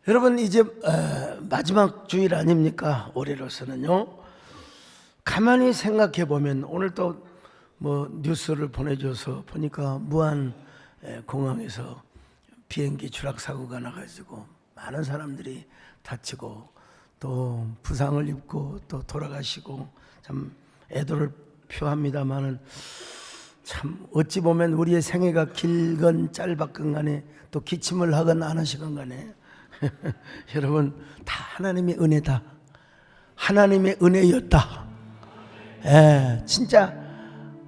여러분 이제 마지막 주일 아닙니까? 올해로서는요. 가만히 생각해 보면 오늘 또 뭐 뉴스를 보내줘서 보니까 무안 공항에서 비행기 추락 사고가 나가지고 많은 사람들이 다치고 또 부상을 입고 또 돌아가시고 참 애도를 표합니다만은 참 어찌 보면 우리의 생애가 길건 짧았건 간에 또 기침을 하건 안 하시건 간에 여러분 다 하나님의 은혜다. 하나님의 은혜였다. 진짜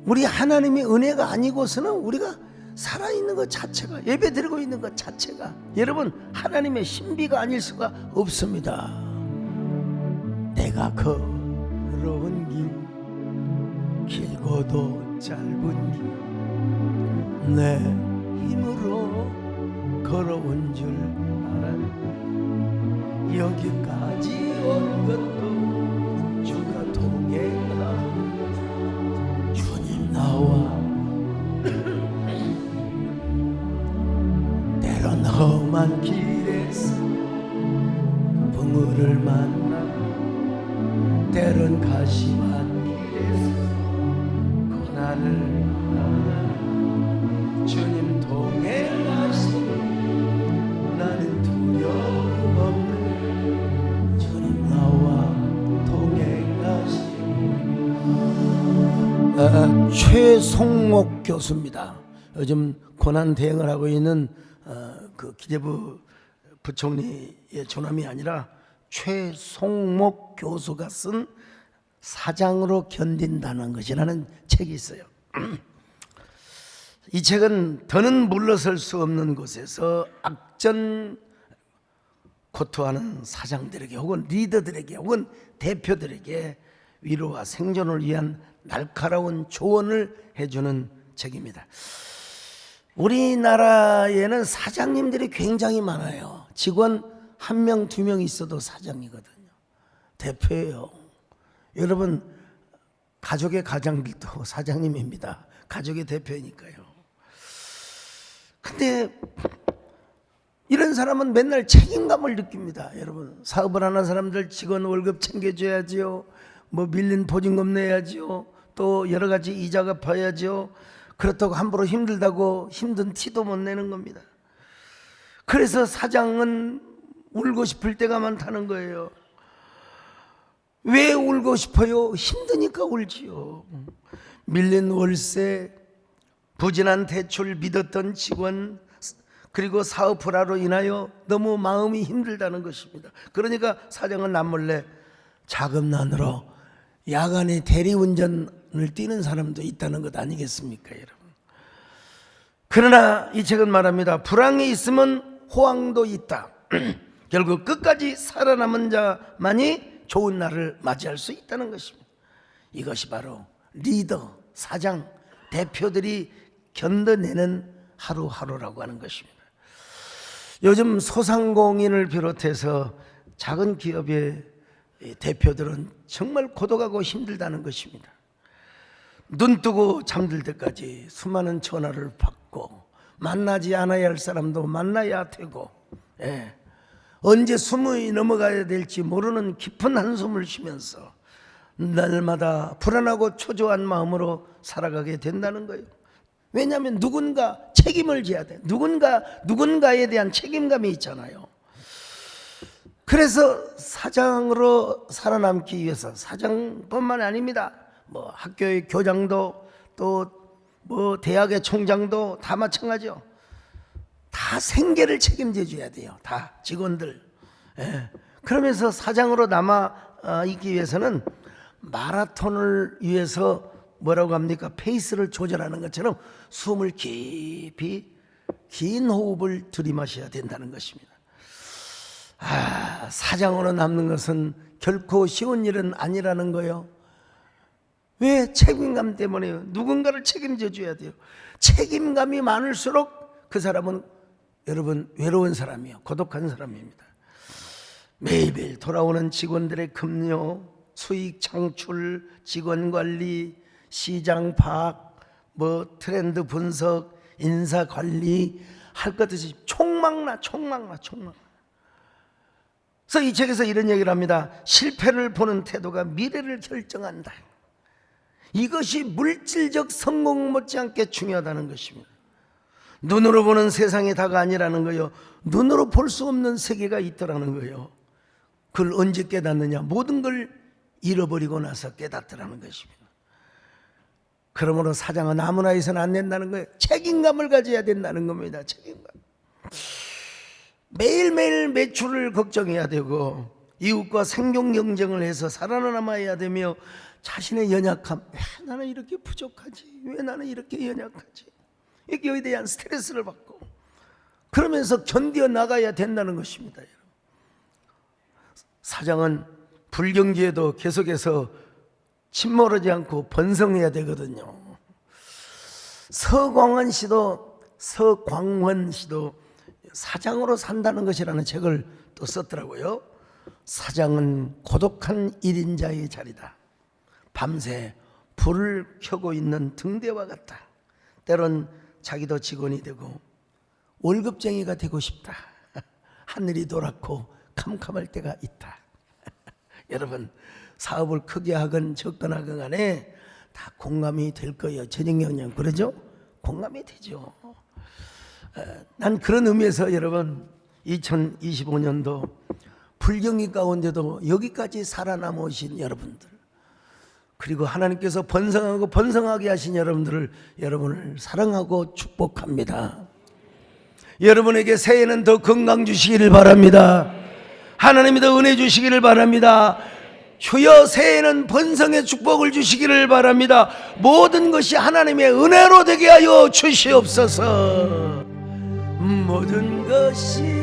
우리 하나님의 은혜가 아니고서는 우리가 살아있는 것 자체가, 예배 드리고 있는 것 자체가 여러분 하나님의 신비가 아닐 수가 없습니다. 내가 걸어온 길, 길고도 짧은 길, 내 힘으로 걸어온 줄 알았네. 여기까지 온 것도 주가 동행하, 주님 나와 때론 험한 길에서 붕어를 만나, 때론 가시만 길에서 고난을 만나, 주님 동행하시니 나는 두려움 없네. 주님 나와 동행하시니. 최송목 교수입니다. 요즘 고난 대행을 하고 있는 그 기재부 부총리의 조남이 아니라 최송목 교수가 쓴 사장으로 견딘다는 것이라는 책이 있어요. 이 책은 더는 물러설 수 없는 곳에서 악전 고투하는 사장들에게 혹은 리더들에게 혹은 대표들에게 위로와 생존을 위한 날카로운 조언을 해주는 책입니다. 우리나라에는 사장님들이 굉장히 많아요. 직원 1명, 2명 있어도 사장이거든요. 대표예요. 여러분 가족의 가장들도 사장님입니다. 가족의 대표니까요. 근데 이런 사람은 맨날 책임감을 느낍니다. 여러분 사업을 하는 사람들 직원 월급 챙겨줘야지요. 뭐 밀린 보증금 내야지요. 또 여러 가지 이자 갚아야죠. 그렇다고 함부로 힘들다고 힘든 티도 못 내는 겁니다. 그래서 사장은 울고 싶을 때가 많다는 거예요. 왜 울고 싶어요? 힘드니까 울지요. 밀린 월세, 부진한 대출 믿었던 직원, 그리고 사업 불화로 인하여 너무 마음이 힘들다는 것입니다. 그러니까 사장은 남몰래 자금난으로 야간에 대리운전을 뛰는 사람도 있다는 것 아니겠습니까, 여러분? 그러나 이 책은 말합니다. 불황이 있으면 호황도 있다. 결국 끝까지 살아남은 자만이 좋은 날을 맞이할 수 있다는 것입니다. 이것이 바로 리더, 사장, 대표들이 견뎌내는 하루하루라고 하는 것입니다. 요즘 소상공인을 비롯해서 작은 기업의 대표들은 정말 고독하고 힘들다는 것입니다. 눈 뜨고 잠들 때까지 수많은 전화를 받고 만나지 않아야 할 사람도 만나야 되고, 언제 숨이 넘어가야 될지 모르는 깊은 한숨을 쉬면서 날마다 불안하고 초조한 마음으로 살아가게 된다는 거예요. 왜냐하면 누군가 책임을 져야 돼. 누군가에 대한 책임감이 있잖아요. 그래서 사장으로 살아남기 위해서, 사장뿐만 아닙니다. 뭐 학교의 교장도 또 뭐 대학의 총장도 다 마찬가지요. 다 생계를 책임져 줘야 돼요. 다 직원들. 그러면서 사장으로 남아 있기 위해서는 마라톤을 위해서 뭐라고 합니까? 페이스를 조절하는 것처럼 숨을 깊이 긴 호흡을 들이마셔야 된다는 것입니다. 사장으로 남는 것은 결코 쉬운 일은 아니라는 거예요. 왜? 책임감 때문에요. 누군가를 책임져 줘야 돼요. 책임감이 많을수록 그 사람은 여러분 외로운 사람이에요. 고독한 사람입니다. 매일매일 돌아오는 직원들의 급료, 수익 창출, 직원 관리, 시장 파악, 뭐 트렌드 분석, 인사 관리 할 것 없이 총망나. 그래서 이 책에서 이런 얘기를 합니다. 실패를 보는 태도가 미래를 결정한다. 이것이 물질적 성공 못지않게 중요하다는 것입니다. 눈으로 보는 세상이 다가 아니라는 거요, 눈으로 볼 수 없는 세계가 있더라는 거요. 그걸 언제 깨닫느냐? 모든 걸 잃어버리고 나서 깨닫더라는 것입니다. 그러므로 사장은 아무나 해서는 안 된다는 거예요. 책임감을 가져야 된다는 겁니다. 책임감. 매일매일 매출을 걱정해야 되고, 이웃과 생존 경쟁을 해서 살아남아야 되며, 자신의 연약함, 왜 나는 이렇게 부족하지? 왜 나는 이렇게 연약하지? 여기에 대한 스트레스를 받고, 그러면서 견뎌 나가야 된다는 것입니다. 사장은 불경기에도 계속해서 침몰하지 않고 번성해야 되거든요. 서광원 씨도 사장으로 산다는 것이라는 책을 또 썼더라고요. 사장은 고독한 1인자의 자리다. 밤새 불을 켜고 있는 등대와 같다. 때론 자기도 직원이 되고 월급쟁이가 되고 싶다. 하늘이 노랗고 캄캄할 때가 있다. 여러분, 사업을 크게 하건 적건 하건 간에 다 공감이 될 거예요. 전영영 그러죠? 공감이 되죠. 난 그런 의미에서 여러분, 2025년도 불경기 가운데도 여기까지 살아남으신 여러분들, 그리고 하나님께서 번성하고 번성하게 하신 여러분을 사랑하고 축복합니다. 여러분에게 새해에는 더 건강 주시기를 바랍니다. 하나님이 더 은혜 주시기를 바랍니다. 주여, 새해에는 번성의 축복을 주시기를 바랍니다. 모든 것이 하나님의 은혜로 되게 하여 주시옵소서. 모든 것이 은혜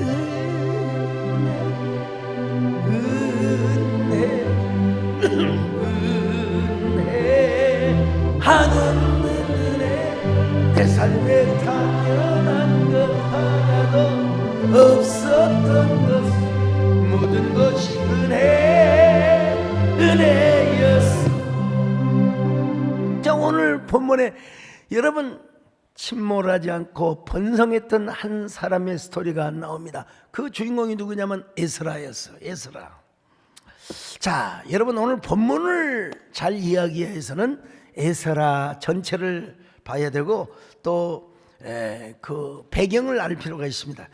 하는 은혜, 내 삶에 당연한 것 하나도 없었던 것, 모든 것이 은혜였어. 자, 오늘 본문에 여러분, 침몰하지 않고 번성했던 한 사람의 스토리가 나옵니다. 그 주인공이 누구냐면 에스라였어요. 에스라. 자, 여러분, 오늘 본문을 잘 이야기해서는 에스라 전체를 봐야 되고, 또 그 배경을 알 필요가 있습니다.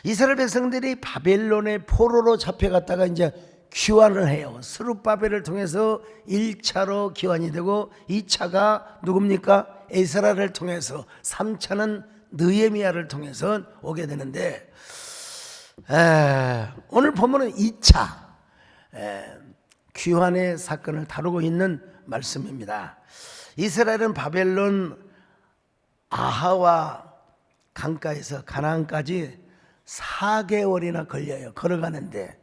이스라엘 백성들이 바벨론의 포로로 잡혀갔다가 이제 귀환을 해요. 스룹바벨을 통해서 1차로 귀환이 되고, 2차가 누굽니까? 에스라를 통해서, 3차는 느헤미야를 통해서 오게 되는데, 오늘 본문은 2차 귀환의 사건을 다루고 있는 말씀입니다. 이스라엘은 바벨론 아하와 강가에서 가나안까지 4개월이나 걸려요. 걸어가는데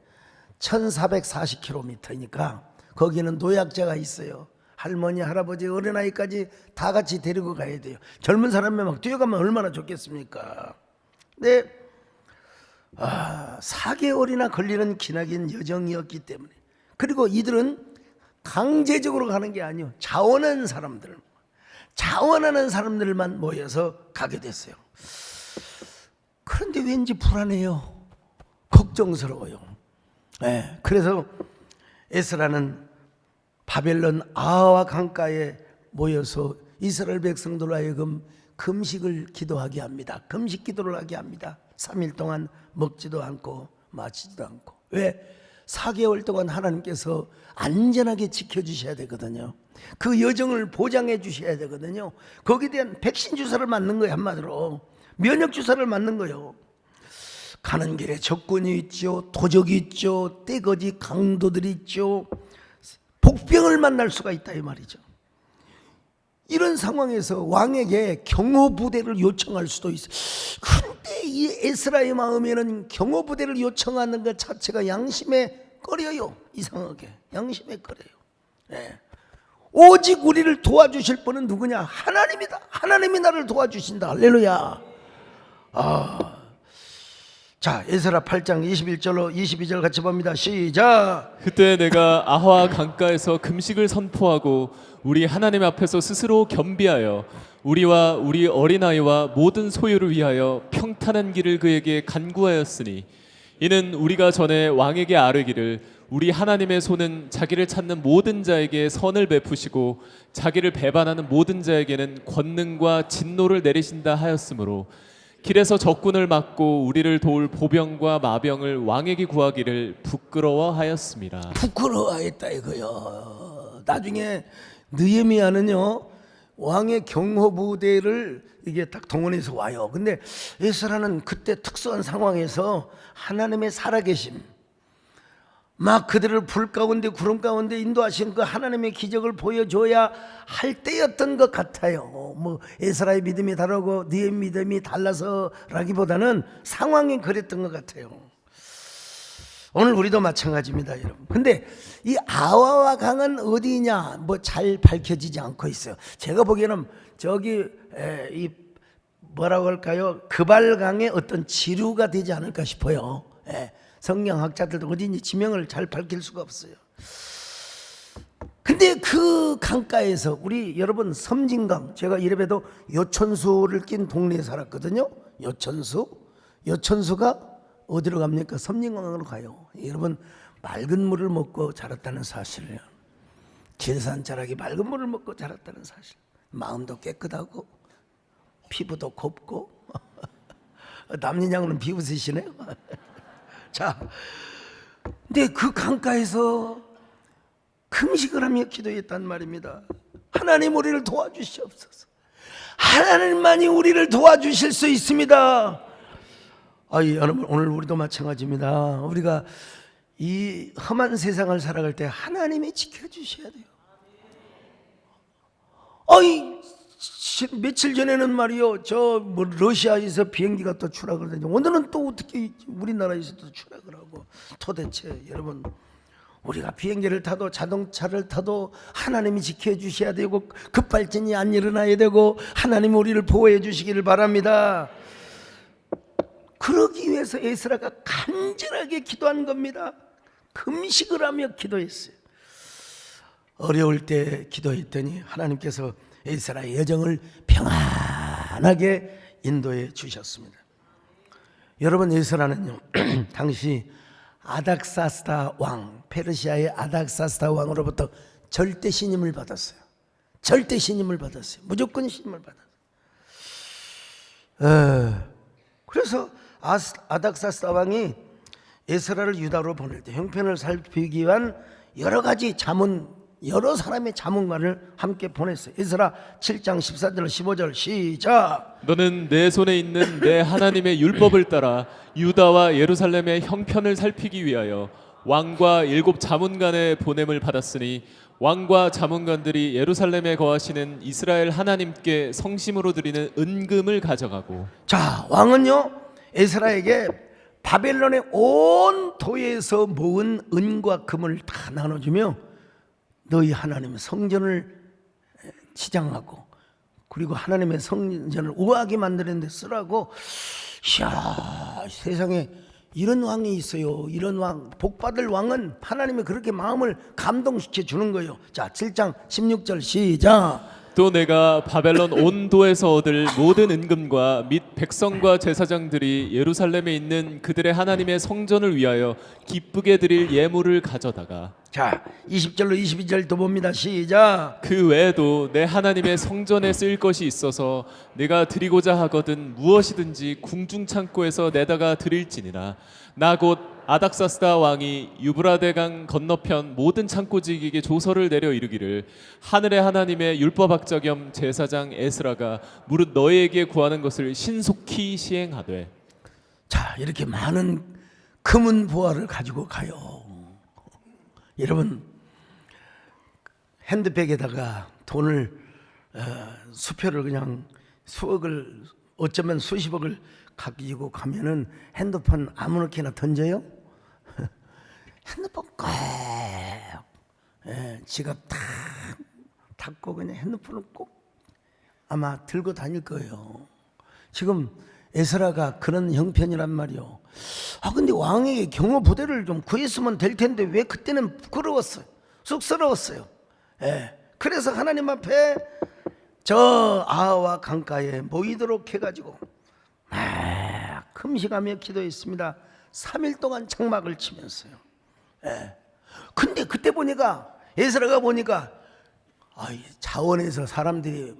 1440km니까 거기는 노약자가 있어요. 할머니, 할아버지, 어린아이까지 다 같이 데리고 가야 돼요. 젊은 사람이 막 뛰어가면 얼마나 좋겠습니까? 근데 4개월이나 걸리는 기나긴 여정이었기 때문에, 그리고 이들은 강제적으로 가는 게 아니에요. 자원하는 사람들만 모여서 가게 됐어요. 그런데 왠지 불안해요. 걱정스러워요. 그래서 에스라는 바벨론 아하와 강가에 모여서 이스라엘 백성들로 하여금 금식을 기도하게 합니다. 금식 기도를 하게 합니다. 3일 동안 먹지도 않고 마시지도 않고. 왜? 4개월 동안 하나님께서 안전하게 지켜주셔야 되거든요. 그 여정을 보장해 주셔야 되거든요. 거기에 대한 백신 주사를 맞는 거예요. 한마디로 면역 주사를 맞는 거예요. 가는 길에 적군이 있죠, 도적이 있죠, 떼거지 강도들이 있죠, 복병을 만날 수가 있다 이 말이죠. 이런 상황에서 왕에게 경호부대를 요청할 수도 있어요. 그런데 이 에스라의 마음에는 경호부대를 요청하는 것 자체가 양심에 꺼려요. 이상하게 양심에 꺼려요. 오직 우리를 도와주실 분은 누구냐? 하나님이다. 하나님이 나를 도와주신다. 할렐루야. 자, 에스라 8장 21절로 22절 같이 봅니다. 시작. 그때 내가 아하 강가에서 금식을 선포하고 우리 하나님 앞에서 스스로 겸비하여 우리와 우리 어린아이와 모든 소유를 위하여 평탄한 길을 그에게 간구하였으니 이는 우리가 전에 왕에게 아뢰기를 우리 하나님의 손은 자기를 찾는 모든 자에게 선을 베푸시고 자기를 배반하는 모든 자에게는 권능과 진노를 내리신다 하였으므로 길에서 적군을 막고 우리를 도울 보병과 마병을 왕에게 구하기를 부끄러워하였습니다. 부끄러워했다 이거요. 나중에 느헤미야는요 왕의 경호부대를 이게 딱 동원해서 와요. 근데 에스라는 그때 특수한 상황에서 하나님의 살아계심, 막 그들을 불 가운데 구름 가운데 인도하신 그 하나님의 기적을 보여줘야 할 때였던 것 같아요. 뭐 에스라의 믿음이 다르고 느헤미야의 믿음이 달라서라기보다는 상황이 그랬던 것 같아요. 오늘 우리도 마찬가지입니다, 여러분. 근데 이 아와와 강은 어디냐 뭐 잘 밝혀지지 않고 있어요. 제가 보기에는 저기 이 뭐라고 할까요? 그발강의 어떤 지류가 되지 않을까 싶어요. 성경학자들도 어딘지 지명을 잘 밝힐 수가 없어요. 근데 그 강가에서 우리 여러분 섬진강, 제가 이래봬도 요천수를 낀 동네에 살았거든요. 요천수가 어디로 갑니까? 섬진강으로 가요. 여러분 맑은 물을 먹고 자랐다는 사실이에요. 질산자락이 맑은 물을 먹고 자랐다는 사실. 마음도 깨끗하고 피부도 곱고 남인양은 비웃으시네요. 자, 근데 그 강가에서 금식을 하며 기도했단 말입니다. 하나님 우리를 도와주시옵소서. 하나님만이 우리를 도와주실 수 있습니다. 여러분 오늘 우리도 마찬가지입니다. 우리가 이 험한 세상을 살아갈 때 하나님이 지켜주셔야 돼요. 며칠 전에는 말이요, 뭐 러시아에서 비행기가 또 추락을 하죠. 오늘은 또 어떻게 우리나라에서도 추락을 하고. 도대체 여러분 우리가 비행기를 타도 자동차를 타도 하나님이 지켜주셔야 되고 급발진이 안 일어나야 되고 하나님이 우리를 보호해 주시기를 바랍니다. 그러기 위해서 에스라가 간절하게 기도한 겁니다. 금식을 하며 기도했어요. 어려울 때 기도했더니 하나님께서 에스라의 여정을 평안하게 인도해 주셨습니다. 여러분 에스라는요 당시 아닥사스다 왕, 페르시아의 아닥사스다 왕으로부터 절대 신임을 받았어요. 절대 신임을 받았어요. 무조건 신임을 받았어요. 그래서 아닥사스다 왕이 에스라를 유다로 보낼 때 형편을 살피기 위한 여러 가지 여러 사람의 자문관을 함께 보냈어요. 에스라 7장 14절 15절 시작. 너는 내 손에 있는 내 하나님의 율법을 따라 유다와 예루살렘의 형편을 살피기 위하여 왕과 7 자문관의 보냄을 받았으니 왕과 자문관들이 예루살렘에 거하시는 이스라엘 하나님께 성심으로 드리는 은금을 가져가고. 자, 왕은요 에스라에게 바벨론의 온 도에서 모은 은과 금을 다 나눠주며 너희 하나님의 성전을 치장하고 그리고 하나님의 성전을 우아하게 만드는 데 쓰라고. 이야, 세상에 이런 왕이 있어요. 이런 왕, 복받을 왕은 하나님이 그렇게 마음을 감동시켜 주는 거예요. 자, 7장 16절 시작. 또 내가 바벨론 온 도에서 얻을 모든 은금과 및 백성과 제사장들이 예루살렘에 있는 그들의 하나님의 성전을 위하여 기쁘게 드릴 예물을 가져다가. 자, 20절로 22절 또 봅니다. 시작. 그 외에도 내 하나님의 성전에 쓰일 것이 있어서 내가 드리고자 하거든 무엇이든지 궁중 창고에서 내다가 드릴지니라. 나 곧 아닥사스다 왕이 유브라데강 건너편 모든 창고직에게 조서를 내려 이르기를 하늘의 하나님의 율법학자 겸 제사장 에스라가 무릇 너희에게 구하는 것을 신속히 시행하되. 자, 이렇게 많은 금은 보화를 가지고 가요. 여러분 핸드백에다가 돈을 수표를 그냥 수억을 어쩌면 수십억을 가지고 가면은 핸드폰 아무렇게나 던져요? 핸드폰 꼭 지갑 탁 닫고 그냥 핸드폰을 꼭 아마 들고 다닐 거예요. 지금 에스라가 그런 형편이란 말이요. 근데 왕에게 경호 부대를 좀 구했으면 될 텐데 왜 그때는 부끄러웠어요? 쑥스러웠어요. 그래서 하나님 앞에 저 아와 강가에 모이도록 해가지고 금식하며 기도했습니다. 3일 동안 장막을 치면서요. 예. 근데 그때 보니까 에스라가 보니까 자원에서 사람들이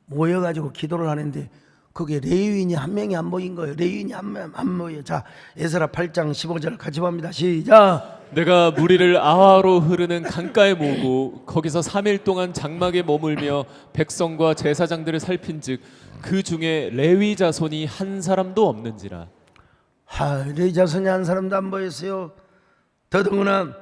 모여가지고 기도를 하는데 거기에 레위인이 한 명이 안 모인 거예요. 레위인이 안 모여요. 자, 에스라 8장 15절 같이 봅니다. 시작. 내가 무리를 아하로 흐르는 강가에 모으고 거기서 3일 동안 장막에 머물며 백성과 제사장들을 살핀즉 그 중에 레위 자손이 한 사람도 없는지라. 레위 자손이 한 사람도 안 보였어요. 더더구나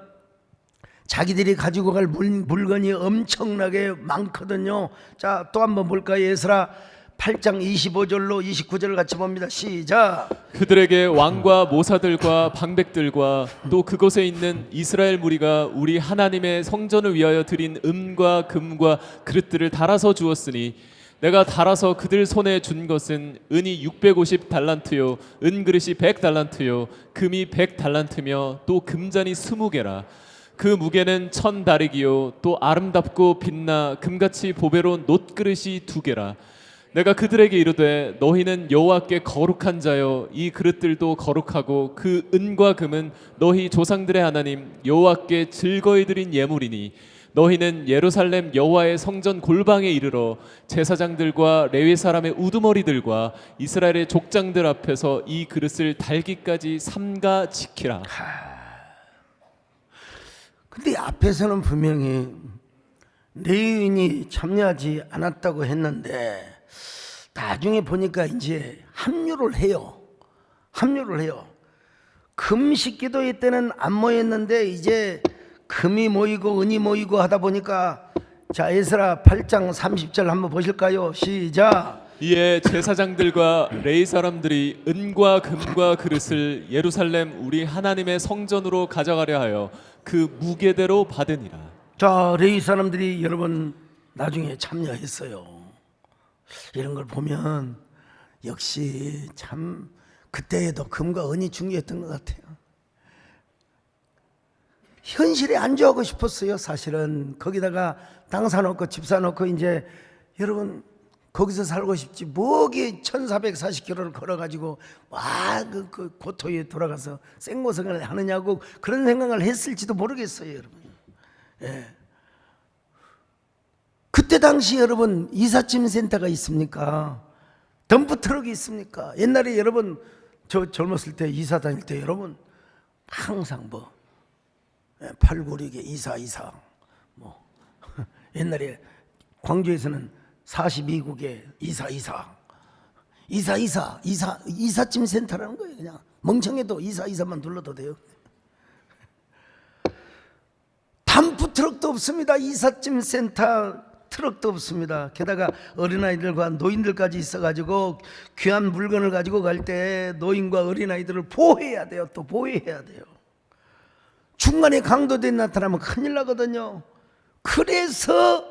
자기들이 가지고 갈 물건이 엄청나게 많거든요. 자, 또 한번 볼까요? 에스라 8장 25절로 29절을 같이 봅니다. 시작. 그들에게 왕과 모사들과 방백들과 또 그곳에 있는 이스라엘 무리가 우리 하나님의 성전을 위하여 드린 금과 그릇들을 달아서 주었으니 내가 달아서 그들 손에 준 것은 은이 650달란트요 은그릇이 100달란트요 금이 100달란트며 또 금잔이 20개라. 그 무게는 1000다리기요 또 아름답고 빛나 금같이 보배로운 놋그릇이 2개라. 내가 그들에게 이르되 너희는 여호와께 거룩한 자여 이 그릇들도 거룩하고 그 은과 금은 너희 조상들의 하나님 여호와께 즐거이 드린 예물이니 너희는 예루살렘 여호와의 성전 골방에 이르러 제사장들과 레위 사람의 우두머리들과 이스라엘의 족장들 앞에서 이 그릇을 달기까지 삼가 지키라. 근데 앞에서는 분명히 레위인이 참여하지 않았다고 했는데 나중에 보니까 이제 합류를 해요. 금식 기도회 때는 안 모였는데 이제 금이 모이고 은이 모이고 하다 보니까 자, 에스라 8장 30절 한번 보실까요? 시작. 이에 제사장들과 레위 사람들이 은과 금과 그릇을 예루살렘 우리 하나님의 성전으로 가져가려 하여 그 무게대로 받으니라. 자, 레위 사람들이 여러분 나중에 참여했어요. 이런 걸 보면 역시 참 그때에도 금과 은이 중요했던 것 같아요. 현실에 안주하고 싶었어요. 사실은 거기다가 땅 사놓고 집 사놓고 이제 여러분 거기서 살고 싶지 뭐기 1440km를 걸어가지고 그 고토에 돌아가서 생고생을 하느냐고 그런 생각을 했을지도 모르겠어요. 여러분. 예. 그때 당시 여러분 이삿짐 센터가 있습니까? 덤프트럭이 있습니까? 옛날에 여러분 저 젊었을 때 이사 다닐 때 여러분 항상 896에 이사 옛날에 광주에서는 42국에 이삿짐 센터라는 거예요. 그냥 멍청해도 이사만 눌러도 돼요. 덤프트럭도 없습니다. 이삿짐 센터 트럭도 없습니다. 게다가 어린아이들과 노인들까지 있어가지고 귀한 물건을 가지고 갈 때 노인과 어린아이들을 보호해야 돼요. 또 보호해야 돼요. 중간에 강도들이 나타나면 큰일 나거든요. 그래서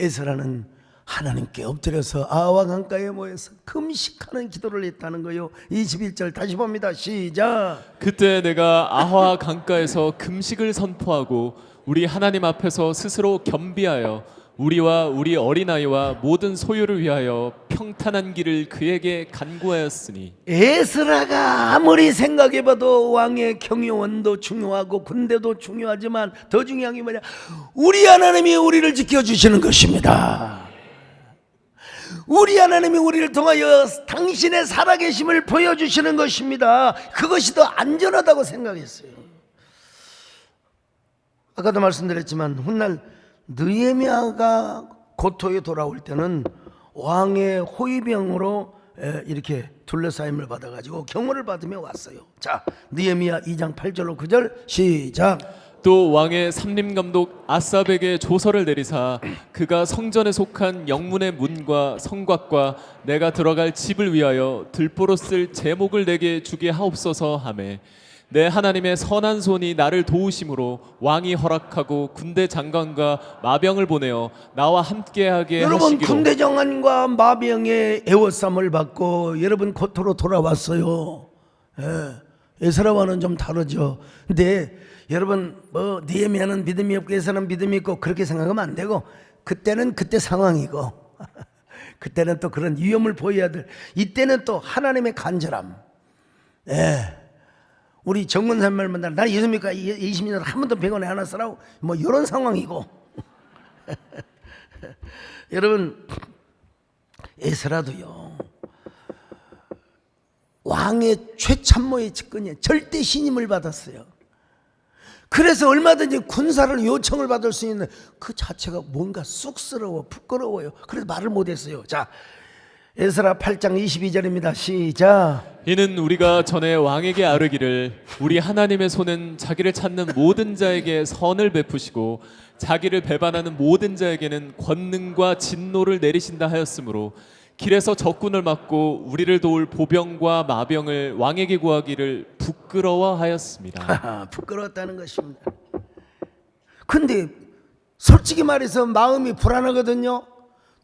에스라는 하나님께 엎드려서 아와 강가에 모여서 금식하는 기도를 했다는 거예요. 21절 다시 봅니다. 시작. 그때 내가 아화 강가에서 금식을 선포하고 우리 하나님 앞에서 스스로 겸비하여 우리와 우리 어린아이와 모든 소유를 위하여 평탄한 길을 그에게 간구하였으니. 에스라가 아무리 생각해봐도 왕의 경영원도 중요하고 군대도 중요하지만 더 중요한 게 뭐냐, 우리 하나님이 우리를 지켜주시는 것입니다. 우리 하나님이 우리를 통하여 당신의 살아계심을 보여주시는 것입니다. 그것이 더 안전하다고 생각했어요. 아까도 말씀드렸지만 훗날 느헤미야가 고토에 돌아올 때는 왕의 호위병으로 이렇게 둘러싸임을 받아가지고 경호를 받으며 왔어요. 자, 느헤미야 2장 8절로 9절 시작. 또 왕의 삼림감독 아삽에게 조서를 내리사 그가 성전에 속한 영문의 문과 성곽과 내가 들어갈 집을 위하여 들보로 쓸 제목을 내게 주게 하옵소서 하매 내 하나님의 선한 손이 나를 도우심으로 왕이 허락하고 군대 장관과 마병을 보내어 나와 함께하게 여러분 하시기로. 군대 장관과 마병의 애워쌈을 받고 여러분 고토로 돌아왔어요. 에스라와는 좀 다르죠. 근데 여러분 느헤미야는 믿음이 없고 에스라는 믿음이 있고 그렇게 생각하면 안 되고 그때는 그때 상황이고 그때는 또 그런 위험을 보여야 될 이때는 또 하나님의 간절함. 우리 정근산 말만 나 예수님과 20년 한 번도 병원에 안 왔으라고 뭐 이런 상황이고 여러분 에스라도요 왕의 최참모의 측근이에요. 절대 신임을 받았어요. 그래서 얼마든지 군사를 요청을 받을 수 있는 그 자체가 뭔가 쑥스러워 부끄러워요. 그래서 말을 못했어요. 자 에스라 8장 22절입니다. 시작. 이는 우리가 전에 왕에게 아뢰기를 우리 하나님의 손은 자기를 찾는 모든 자에게 선을 베푸시고 자기를 배반하는 모든 자에게는 권능과 진노를 내리신다 하였으므로 길에서 적군을 막고 우리를 도울 보병과 마병을 왕에게 구하기를 부끄러워하였습니다. 부끄러웠다는 것입니다. 근데 솔직히 말해서 마음이 불안하거든요.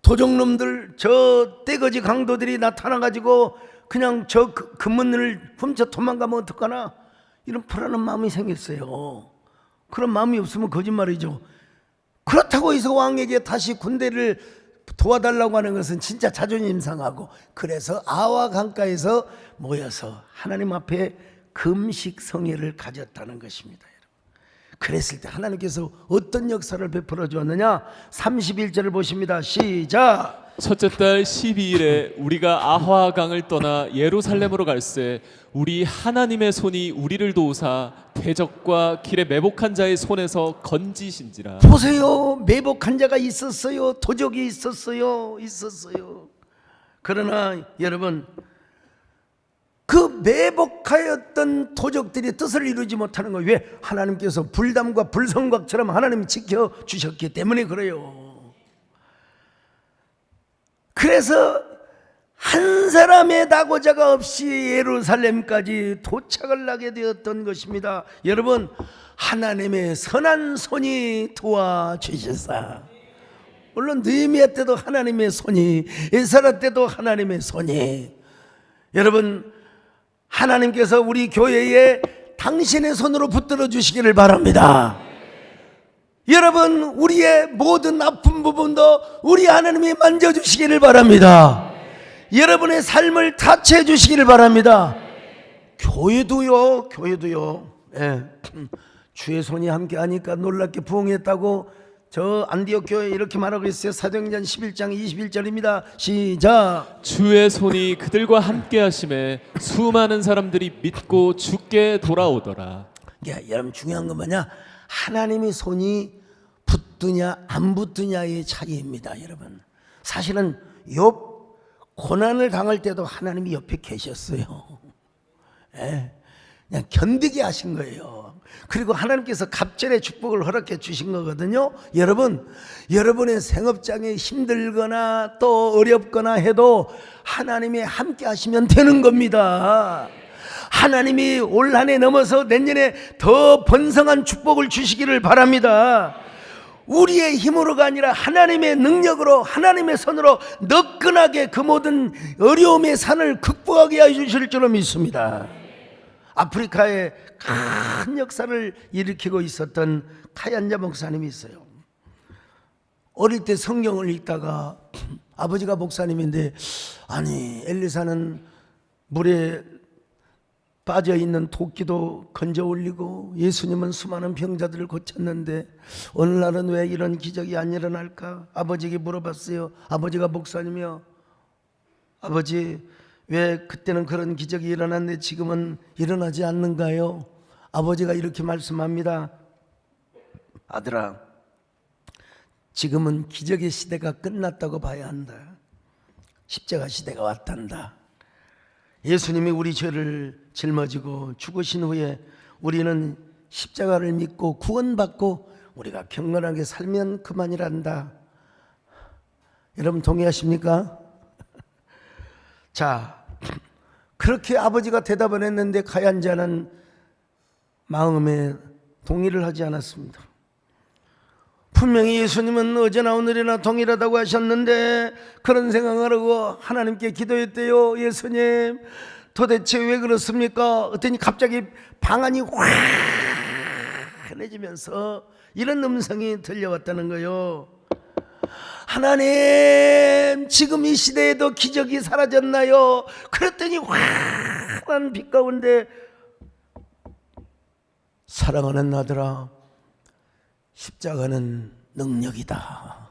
도적놈들 저 떼거지 강도들이 나타나가지고 그냥 저 금문을 훔쳐 도망가면 어떡하나 이런 불안한 마음이 생겼어요. 그런 마음이 없으면 거짓말이죠. 그렇다고 해서 왕에게 다시 군대를 도와달라고 하는 것은 진짜 자존심 상하고 그래서 아와 강가에서 모여서 하나님 앞에 금식 성회를 가졌다는 것입니다. 그랬을 때 하나님께서 어떤 역사를 베풀어 주었느냐 31절을 보십니다. 시작. 첫째 달 12일에 우리가 아화강을 떠나 예루살렘으로 갈새 우리 하나님의 손이 우리를 도우사 대적과 길에 매복한 자의 손에서 건지신지라. 보세요. 매복한 자가 있었어요. 도적이 있었어요. 그러나 여러분 그 매복하였던 도적들이 뜻을 이루지 못하는 거예요. 왜? 하나님께서 불담과 불성곽처럼 하나님이 지켜주셨기 때문에 그래요. 그래서 한 사람의 낙오자가 없이 예루살렘까지 도착을 하게 되었던 것입니다. 여러분 하나님의 선한 손이 도와주셨사. 물론 느헤미야 때도 하나님의 손이, 에스라 때도 하나님의 손이. 여러분 하나님께서 우리 교회에 당신의 손으로 붙들어 주시기를 바랍니다. 여러분 우리의 모든 아픈 부분도 우리 하나님이 만져주시기를 바랍니다. 여러분의 삶을 타치해 주시기를 바랍니다. 교회도요. 예. 주의 손이 함께하니까 놀랍게 부흥했다고 저 안디옥 교회 이렇게 말하고 있어요. 사도행전 11장 21절입니다. 시작. 주의 손이 그들과 함께 하심에 수많은 사람들이 믿고 주께 돌아오더라. 여러분 중요한 건 뭐냐? 하나님의 손이 붙드냐 안 붙드냐의 차이입니다. 여러분 사실은 욥 고난을 당할 때도 하나님이 옆에 계셨어요. 예, 그냥 견디게 하신 거예요. 그리고 하나님께서 갑절의 축복을 허락해 주신 거거든요. 여러분 여러분의 생업장에 힘들거나 또 어렵거나 해도 하나님이 함께 하시면 되는 겁니다. 하나님이 올 한 해 넘어서 내년에 더 번성한 축복을 주시기를 바랍니다. 우리의 힘으로가 아니라 하나님의 능력으로 하나님의 손으로 너끈하게 그 모든 어려움의 산을 극복하게 해주실 줄로 믿습니다. 아프리카에 큰 역사를 일으키고 있었던 카얀자 목사님이 있어요. 어릴 때 성경을 읽다가 아버지가 목사님인데 아니 엘리사는 물에 빠져있는 도끼도 건져 올리고 예수님은 수많은 병자들을 고쳤는데 오늘날은 왜 이런 기적이 안 일어날까? 아버지에게 물어봤어요. 아버지가 목사님이요. 아버지 왜 그때는 그런 기적이 일어났는데 지금은 일어나지 않는가요? 아버지가 이렇게 말씀합니다. 아들아 지금은 기적의 시대가 끝났다고 봐야 한다. 십자가 시대가 왔단다. 예수님이 우리 죄를 짊어지고 죽으신 후에 우리는 십자가를 믿고 구원받고 우리가 경건하게 살면 그만이란다. 여러분 동의하십니까? 자, 그렇게 아버지가 대답을 했는데 가얀자는 마음에 동의를 하지 않았습니다. 분명히 예수님은 어제나 오늘이나 동일하다고 하셨는데 그런 생각을 하고 하나님께 기도했대요. 예수님 도대체 왜 그렇습니까? 그랬더니 갑자기 방안이 환해지면서 이런 음성이 들려왔다는 거예요. 하나님 지금 이 시대에도 기적이 사라졌나요? 그랬더니 환한 빛 가운데 사랑하는 아들아, 십자가는 능력이다.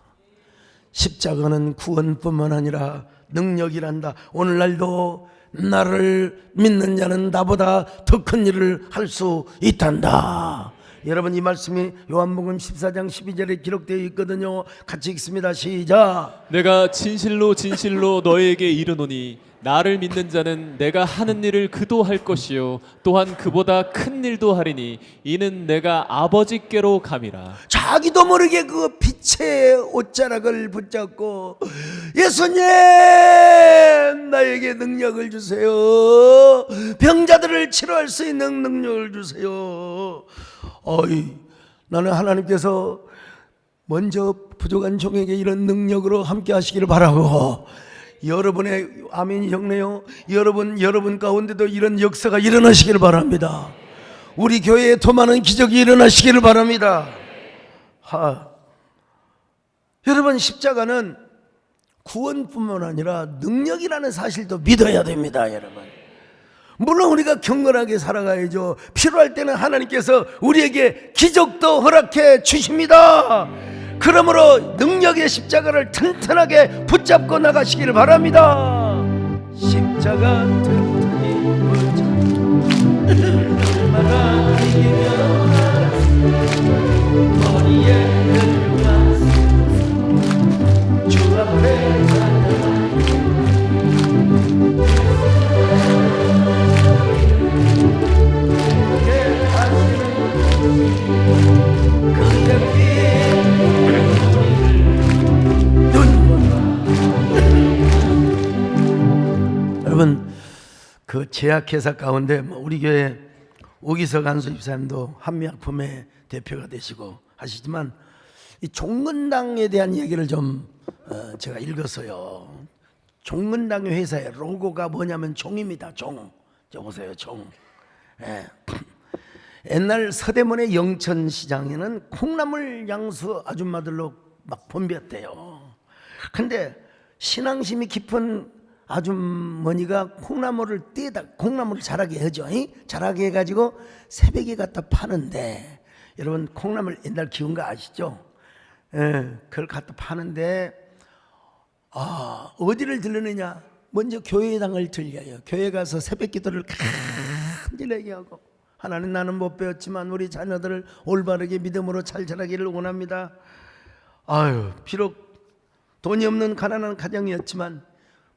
십자가는 구원뿐만 아니라 능력이란다. 오늘날도 나를 믿는 자는 나보다 더 큰 일을 할 수 있단다. 여러분, 이 말씀이 요한복음 14장 12절에 기록되어 있거든요. 같이 읽습니다. 시작. 내가 진실로 진실로 너희에게 이르노니 나를 믿는 자는 내가 하는 일을 그도 할 것이요 또한 그보다 큰 일도 하리니 이는 내가 아버지께로 감이라. 자기도 모르게 그 빛의 옷자락을 붙잡고 예수님, 나에게 능력을 주세요. 병자들을 치료할 수 있는 능력을 주세요. 나는 하나님께서 먼저 부족한 종에게 이런 능력으로 함께 하시기를 바라고, 여러분의 아멘이 적네요. 여러분 가운데도 이런 역사가 일어나시기를 바랍니다. 우리 교회에 더 많은 기적이 일어나시기를 바랍니다. 여러분, 십자가는 구원뿐만 아니라 능력이라는 사실도 믿어야 됩니다. 여러분, 물론 우리가 경건하게 살아가야죠. 필요할 때는 하나님께서 우리에게 기적도 허락해 주십니다. 그러므로 능력의 십자가를 튼튼하게 붙잡고 나가시기를 바랍니다. 십자가 튼튼히 붙잡고 얼마나 이기면 머리에 들과 주 앞에 여러분, 그 제약회사 가운데 우리 교회 오기석 안수 집사님도 한미약품의 대표가 되시고 하시지만 이 종근당에 대한 얘기를 좀 제가 읽었어요. 종근당 회사의 로고가 뭐냐면 종입니다. 종. 저 보세요, 종. 예. 옛날 서대문의 영천시장에는 콩나물 양수 아줌마들로 막 붐볐대요. 근데 신앙심이 깊은 아주머니가 콩나물을 떼다, 콩나물을 자라게 하죠. 자라게 해가지고 새벽에 갖다 파는데, 여러분 콩나물 옛날 기운 거 아시죠? 그걸 갖다 파는데 어디를 들르느냐? 먼저 교회당을 들려요. 교회 가서 새벽 기도를 간절하게 하고, 하나님, 나는 못 배웠지만 우리 자녀들을 올바르게 믿음으로 잘 자라기를 원합니다. 비록 돈이 없는 가난한 가정이었지만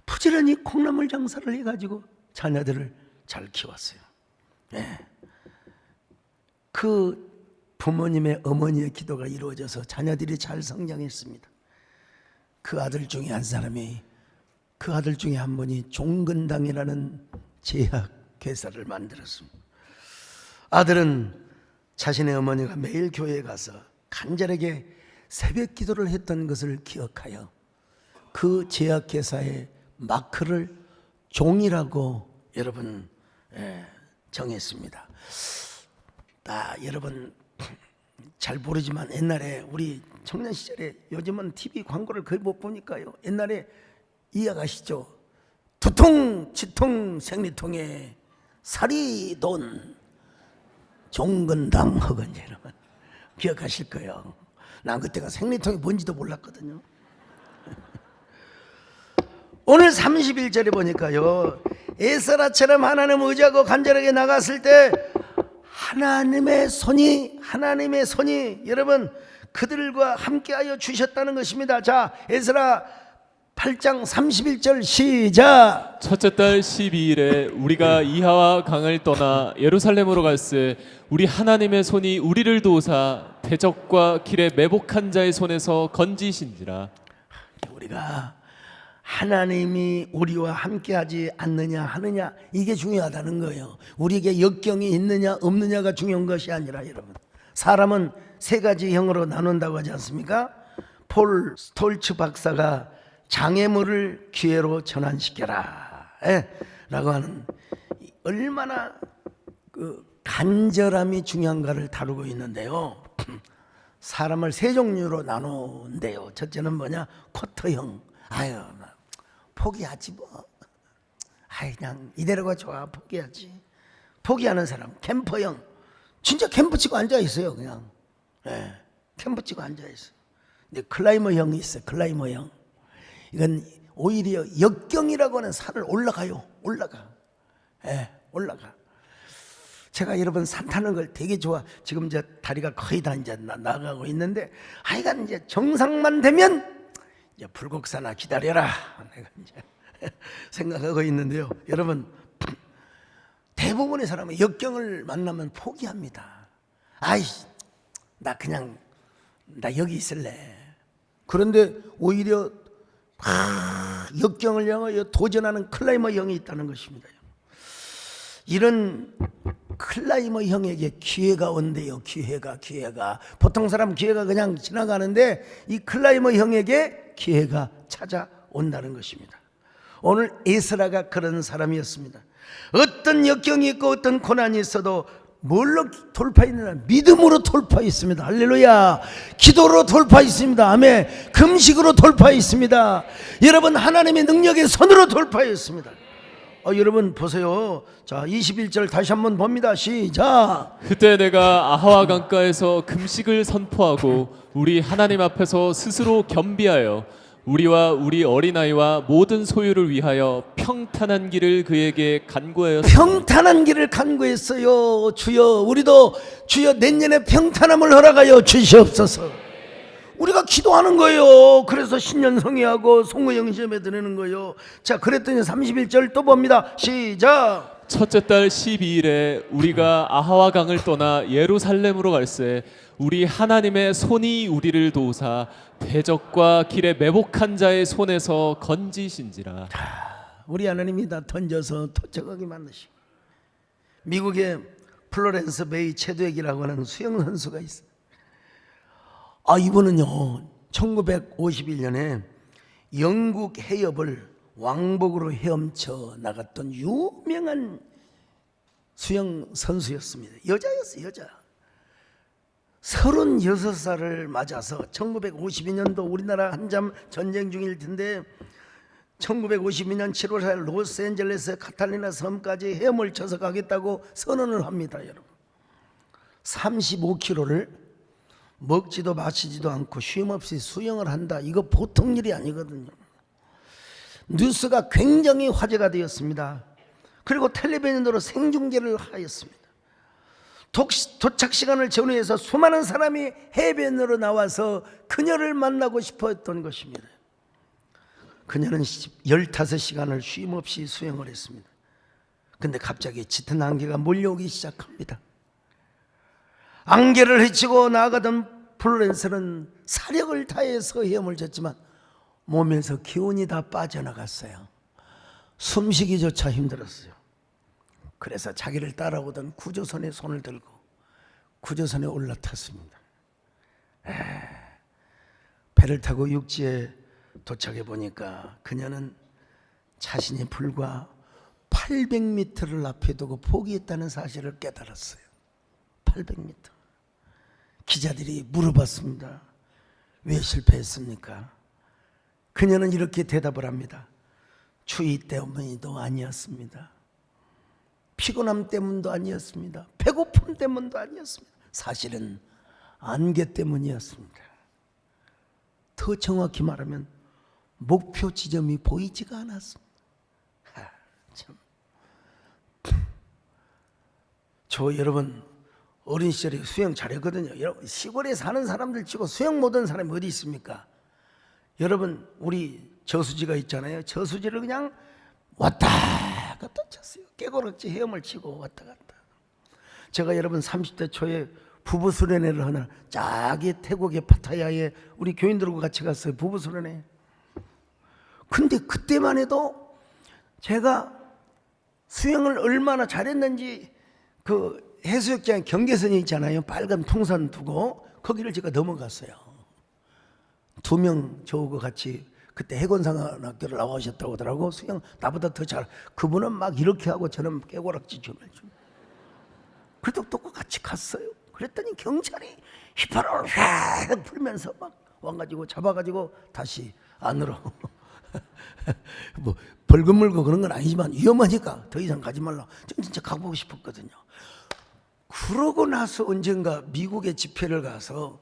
부지런히 콩나물 장사를 해가지고 자녀들을 잘 키웠어요. 그 부모님의 어머니의 기도가 이루어져서 자녀들이 잘 성장했습니다. 그 아들 중에 한 사람이, 그 아들 중에 한 분이 종근당이라는 제약회사를 만들었습니다. 아들은 자신의 어머니가 매일 교회에 가서 간절하게 새벽 기도를 했던 것을 기억하여 그 제약회사의 마크를 종이라고 여러분 정했습니다. 여러분 잘 모르지만 옛날에 우리 청년 시절에, 요즘은 TV 광고를 거의 못 보니까요, 옛날에 이해가시죠? 두통 치통 생리통에 사리돈 종근당 허건지, 여러분 기억하실 거예요. 난 그때가 생리통이 뭔지도 몰랐거든요. 오늘 31절에 보니까요, 에스라처럼 하나님 의지하고 간절하게 나갔을 때 하나님의 손이 여러분 그들과 함께하여 주셨다는 것입니다. 자, 에스라 8장 31절 시작. 첫째 달 12일에 우리가 이하와 강을 떠나 예루살렘으로 갈새 우리 하나님의 손이 우리를 도우사 대적과 길에 매복한 자의 손에서 건지신지라. 우리가 하나님이 우리와 함께하지 않느냐 하느냐, 이게 중요하다는 거예요. 우리에게 역경이 있느냐 없느냐가 중요한 것이 아니라, 여러분 사람은 세 가지 형으로 나눈다고 하지 않습니까? 폴 스톨츠 박사가 장애물을 기회로 전환시켜라 라고 하는, 얼마나 그 간절함이 중요한가를 다루고 있는데요. 사람을 세 종류로 나누는데요. 첫째는 뭐냐? 쿼터형. 포기하지 뭐. 그냥 이대로가 좋아, 포기하지. 포기하는 사람. 캠퍼형. 진짜 캠프 치고 앉아 있어요. 그냥 캠프 치고 앉아 있어요. 근데 클라이머 형이 있어요. 클라이머 형. 이건 오히려 역경이라고 하는 산을 올라가요. 올라가. 올라가. 제가 여러분 산 타는 걸 되게 좋아. 지금 이제 다리가 거의 다 이제 나가고 있는데, 하여간 이제 정상만 되면 이제 불국사나 기다려라. 내가 이제 생각하고 있는데요. 여러분, 대부분의 사람은 역경을 만나면 포기합니다. 나 여기 있을래. 그런데 오히려 역경을 향하여 도전하는 클라이머 형이 있다는 것입니다. 이런 클라이머 형에게 기회가 온대요. 기회가. 보통 사람 기회가 그냥 지나가는데 이 클라이머 형에게 기회가 찾아온다는 것입니다. 오늘 에스라가 그런 사람이었습니다. 어떤 역경이 있고 어떤 고난이 있어도 뭘로 돌파했느냐? 믿음으로 돌파했습니다. 할렐루야. 기도로 돌파했습니다. 아멘. 금식으로 돌파했습니다. 여러분, 하나님의 능력의 손으로 돌파했습니다. 여러분 보세요. 자, 21절 다시 한번 봅니다. 시작. 그때 내가 아하와 강가에서 금식을 선포하고 우리 하나님 앞에서 스스로 겸비하여 우리와 우리 어린아이와 모든 소유를 위하여 평탄한 길을 그에게 간구하였습니다. 평탄한 길을 간구했어요. 주여, 우리도 주여 내년에 평탄함을 허락하여 주시옵소서. 우리가 기도하는 거예요. 그래서 신년성회하고 송구영시험에 드리는 거예요. 자, 그랬더니 31절 또 봅니다. 시작. 첫째 달 12일에 우리가 아하와 강을 떠나 예루살렘으로 갈새 우리 하나님의 손이 우리를 도우사 대적과 길에 매복한 자의 손에서 건지신지라. 우리 하나님이 다 던져서 도착하게 만드시고. 미국의 플로렌스 베이 체드액이라고 하는 수영선수가 있어요. 이분은요 1951년에 영국 해협을 왕복으로 헤엄쳐 나갔던 유명한 수영 선수였습니다. 여자였어요. 여자. 36살을 맞아서 1952년도 우리나라 한참 전쟁 중일 텐데 1952년 7월 4일 로스앤젤레스 카탈리나 섬까지 헤엄을 쳐서 가겠다고 선언을 합니다. 여러분, 35km를 먹지도 마시지도 않고 쉼없이 수영을 한다. 이거 보통 일이 아니거든요. 뉴스가 굉장히 화제가 되었습니다. 그리고 텔레비전으로 생중계를 하였습니다. 도착 시간을 전후해서 수많은 사람이 해변으로 나와서 그녀를 만나고 싶어 했던 것입니다. 그녀는 15시간을 쉼없이 수영을 했습니다. 근데 갑자기 짙은 안개가 몰려오기 시작합니다. 안개를 헤치고 나아가던 플로렌스는 사력을 다해서 헤엄을 쳤지만 몸에서 기운이 다 빠져나갔어요. 숨쉬기조차 힘들었어요. 그래서 자기를 따라오던 구조선에 손을 들고 구조선에 올라탔습니다. 배를 타고 육지에 도착해 보니까 그녀는 자신이 불과 800m를 앞에 두고 포기했다는 사실을 깨달았어요. 800m. 기자들이 물어봤습니다. 왜 실패했습니까? 그녀는 이렇게 대답을 합니다. 추위 때문도 아니었습니다. 피곤함 때문도 아니었습니다. 배고픔 때문도 아니었습니다. 사실은 안개 때문이었습니다. 더 정확히 말하면 목표 지점이 보이지가 않았습니다. 참. 저 여러분 어린 시절에 수영 잘했거든요. 여러분 시골에 사는 사람들 치고 수영 못하는 사람이 어디 있습니까? 여러분 우리 저수지가 있잖아요. 저수지를 그냥 왔다 갔다 쳤어요. 깨고락지 헤엄을 치고 왔다 갔다. 제가 여러분 30대 초에 부부 수련회를 하나 저기 태국의 파타야에 우리 교인들과 같이 갔어요. 부부 수련회. 근데 그때만 해도 제가 수영을 얼마나 잘했는지 그 해수욕장 경계선이 있잖아요. 빨간 풍선 두고 거기를 제가 넘어갔어요. 2명 저하고 같이 그때 해군상학교를 나오셨다고 하더라고. 수영 나보다 더 잘. 그분은 막 이렇게 하고 저는 깨고락지 춤을 좀. 그래도 또 같이 갔어요. 그랬더니 경찰이 휘파람을 휙 불면서 막 와가지고 잡아가지고 다시 안으로 뭐 벌금 물고 그런 건 아니지만 위험하니까 더 이상 가지 말라. 좀 진짜 가보고 싶었거든요. 그러고 나서 언젠가 미국에 집회를 가서,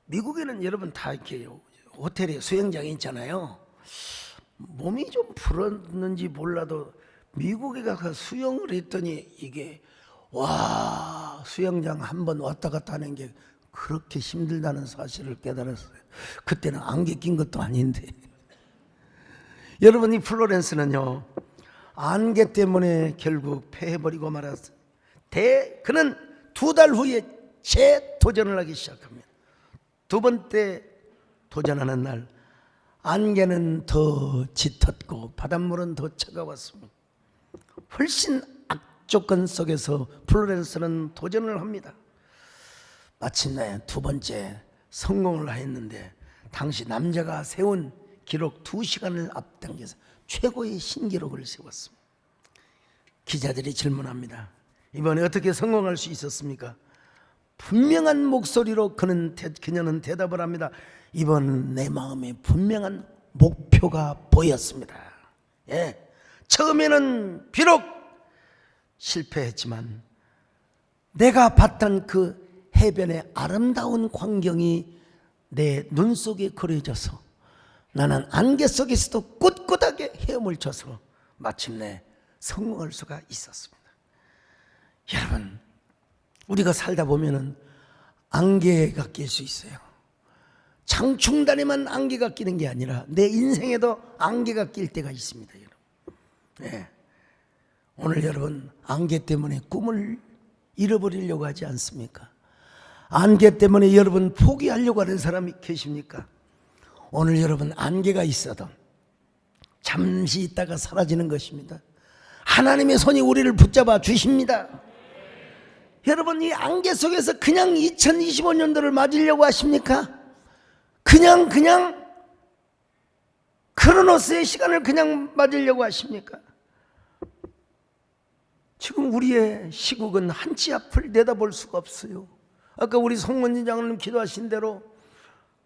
미국에는 여러분 다 이렇게 호텔에 수영장이 있잖아요. 몸이 좀 풀었는지 몰라도 미국에 가서 수영을 했더니 이게 와, 수영장 한 번 왔다 갔다 하는 게 그렇게 힘들다는 사실을 깨달았어요. 그때는 안개 낀 것도 아닌데. 여러분, 이 플로렌스는요, 안개 때문에 결국 패해버리고 말았어요. 그는 2달 후에 재도전을 하기 시작합니다. 두 번째 도전하는 날, 안개는 더 짙었고 바닷물은 더 차가웠습니다. 훨씬 악조건 속에서 플로렌스는 도전을 합니다. 마침내 두 번째 성공을 했는데, 당시 남자가 세운 기록 2시간을 앞당겨서 최고의 신기록을 세웠습니다. 기자들이 질문합니다. 이번에 어떻게 성공할 수 있었습니까? 분명한 목소리로 그녀는 대답을 합니다. 이번 내 마음에 분명한 목표가 보였습니다. 예, 처음에는 비록 실패했지만 내가 봤던 그 해변의 아름다운 광경이 내 눈 속에 그려져서 나는 안개 속에서도 꿋꿋하게 헤엄을 쳐서 마침내 성공할 수가 있었습니다. 여러분, 우리가 살다 보면은 안개가 낄 수 있어요. 장충단에만 안개가 끼는 게 아니라 내 인생에도 안개가 낄 때가 있습니다, 여러분. 네. 오늘 여러분, 안개 때문에 꿈을 잃어버리려고 하지 않습니까? 안개 때문에 여러분 포기하려고 하는 사람이 계십니까? 오늘 여러분, 안개가 있어도 잠시 있다가 사라지는 것입니다. 하나님의 손이 우리를 붙잡아 주십니다. 여러분, 이 안개 속에서 그냥 2025년도를 맞으려고 하십니까? 그냥 크로노스의 시간을 그냥 맞으려고 하십니까? 지금 우리의 시국은 한치 앞을 내다볼 수가 없어요. 아까 우리 송문진 장로님 기도하신 대로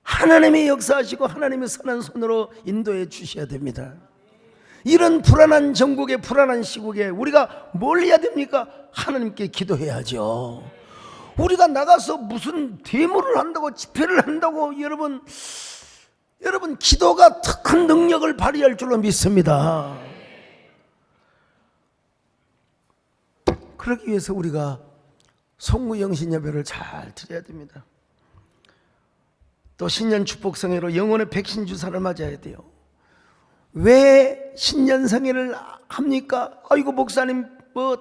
하나님의 역사하시고 하나님의 선한 손으로 인도해 주셔야 됩니다. 이런 불안한 전국에, 불안한 시국에 우리가 뭘 해야 됩니까? 하나님께 기도해야죠. 우리가 나가서 무슨 데모를 한다고, 집회를 한다고, 여러분 기도가 더 큰 능력을 발휘할 줄로 믿습니다. 그러기 위해서 우리가 송구영신 예배를 잘 드려야 됩니다. 또 신년 축복성회로 영혼의 백신 주사를 맞아야 돼요. 왜 신년성회를 합니까? 아이고 목사님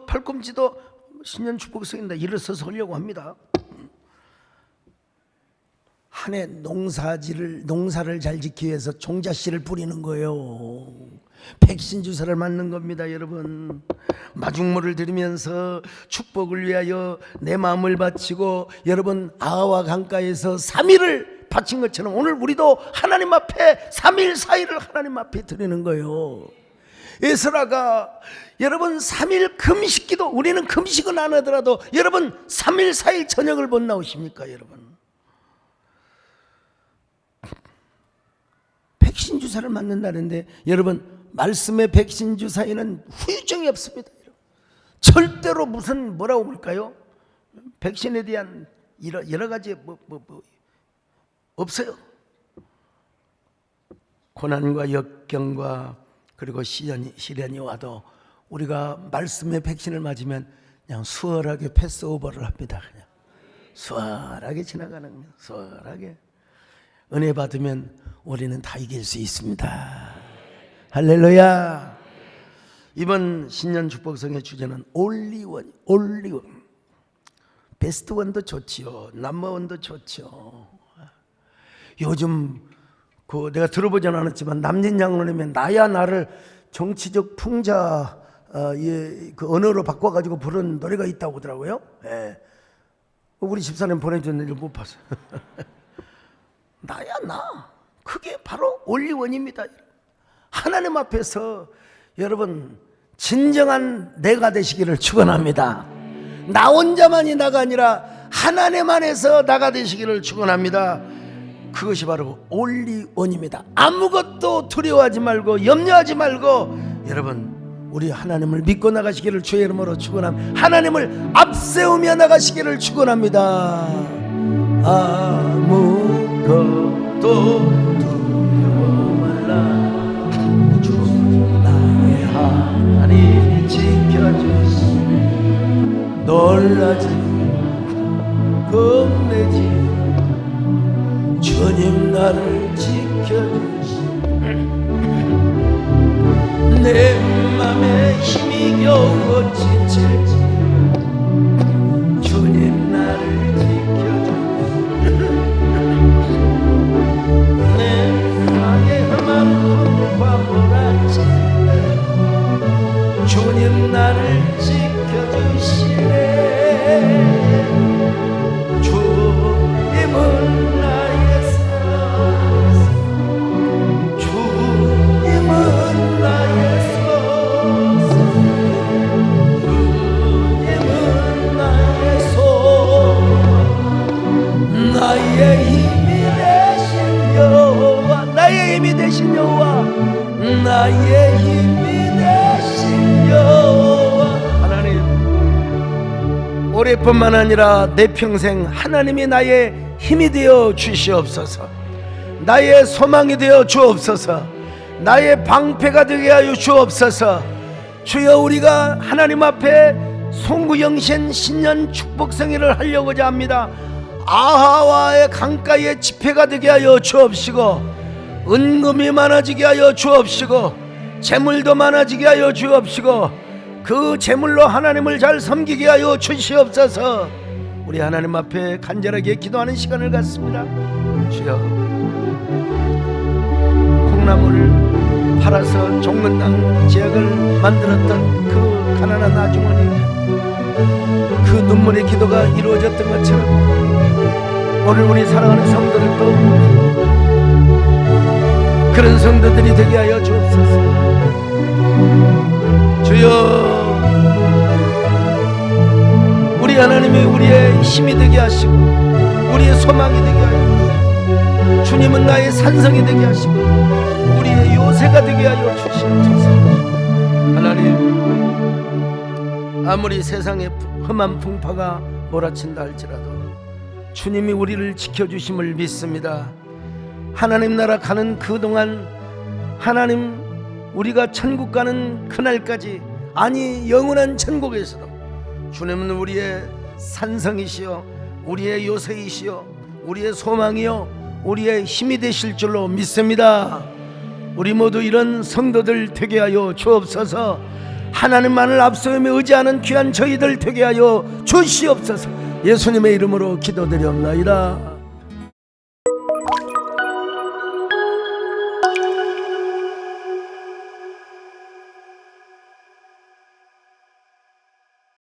팔꿈치도 신년 축복성회인데 일어서서 하려고 합니다. 한 해 농사를 잘 지키기 위해서 종자씨를 뿌리는 거예요. 백신 주사를 맞는 겁니다, 여러분. 마중물을 드리면서 축복을 위하여 내 마음을 바치고, 여러분 아와 강가에서 3일을 바친 것처럼 오늘 우리도 하나님 앞에 3일 4일을 하나님 앞에 드리는 거예요. 에스라가 여러분 3일 금식기도, 우리는 금식은 안 하더라도 여러분 3일 4일 저녁을 못 나오십니까? 여러분 백신 주사를 맞는다는데, 여러분 말씀의 백신 주사에는 후유증이 없습니다. 절대로 무슨 뭐라고 볼까요? 백신에 대한 여러 가지 없어요. 고난과 역경과 그리고 시련이 와도 우리가 말씀의 백신을 맞으면 그냥 수월하게 패스오버를 합니다. 그냥 수월하게 지나가는 거예요. 수월하게 은혜 받으면 우리는 다 이길 수 있습니다. 할렐루야. 이번 신년 축복성의 주제는 올리원. 베스트 원도 좋지요, 넘버원도 좋죠. 요즘 내가 들어보진 않았지만 남진 장로님의 나야 나를 정치적 풍자 그 언어로 바꿔가지고 부른 노래가 있다고 하더라고요. 예. 우리 집사님 보내줬는데 못 봤어요. 나야 나, 그게 바로 올리원입니다. 하나님 앞에서 여러분 진정한 내가 되시기를 축원합니다. 나 혼자만이 나가 아니라 하나님 안에서 나가 되시기를 축원합니다. 그것이 바로 올리원입니다. 아무것도 두려워하지 말고 염려하지 말고 여러분 우리 하나님을 믿고 나가시기를 주의 이름으로 축원합니다. 하나님을 앞세우며 나가시기를 축원합니다. 아무것도 두려워 말라. 주 나의 하나님이 지켜주시네. 놀라지 겁내지 주님 나를 지켜주시네. 내 맘에 힘이 겨우 지칠지 주님 나를 지켜주시네. 내 상의 험한 풍과 몰아치네. 주님 나를 지켜주시네. 주님은 나의 소스, 주님은 나의 소스, 주님은 나의 소스, 나의 힘이 되신 여호와, 나의 힘이 되신 여호와, 나의 힘이 되신 여호와. 하나님, 올해뿐만 아니라 내 평생 하나님이 나의 힘이 되어 주시옵소서. 나의 소망이 되어 주옵소서. 나의 방패가 되게 하여 주옵소서. 주여, 우리가 하나님 앞에 송구영신 신년 축복성회를 하려고자 합니다. 아하와의 강가의 집회가 되게 하여 주옵시고, 은금이 많아지게 하여 주옵시고, 재물도 많아지게 하여 주옵시고, 그 재물로 하나님을 잘 섬기게 하여 주시옵소서. 우리 하나님 앞에 간절하게 기도하는 시간을 갖습니다. 주여, 콩나물을 팔아서 종근당 지역을 만들었던 그 가난한 아주머니, 그 눈물의 기도가 이루어졌던 것처럼 오늘 우리 사랑하는 성도들도 그런 성도들이 되게 하여 주옵소서. 주여, 우리 하나님이 우리의 힘이 되게 하시고 우리의 소망이 되게 하여, 주님은 나의 산성이 되게 하시고 우리의 요새가 되게 하여 주시옵소서. 하나님, 아무리 세상에 험한 풍파가 몰아친다 할지라도 주님이 우리를 지켜주심을 믿습니다. 하나님 나라 가는 그동안, 하나님, 우리가 천국 가는 그날까지, 아니 영원한 천국에서도 주님은 우리의 산성이시여, 우리의 요새이시여, 우리의 소망이여, 우리의 힘이 되실 줄로 믿습니다. 우리 모두 이런 성도들 되게 하여 주옵소서. 하나님만을 앞서며 의지하는 귀한 저희들 되게 하여 주시옵소서. 예수님의 이름으로 기도드리옵나이다.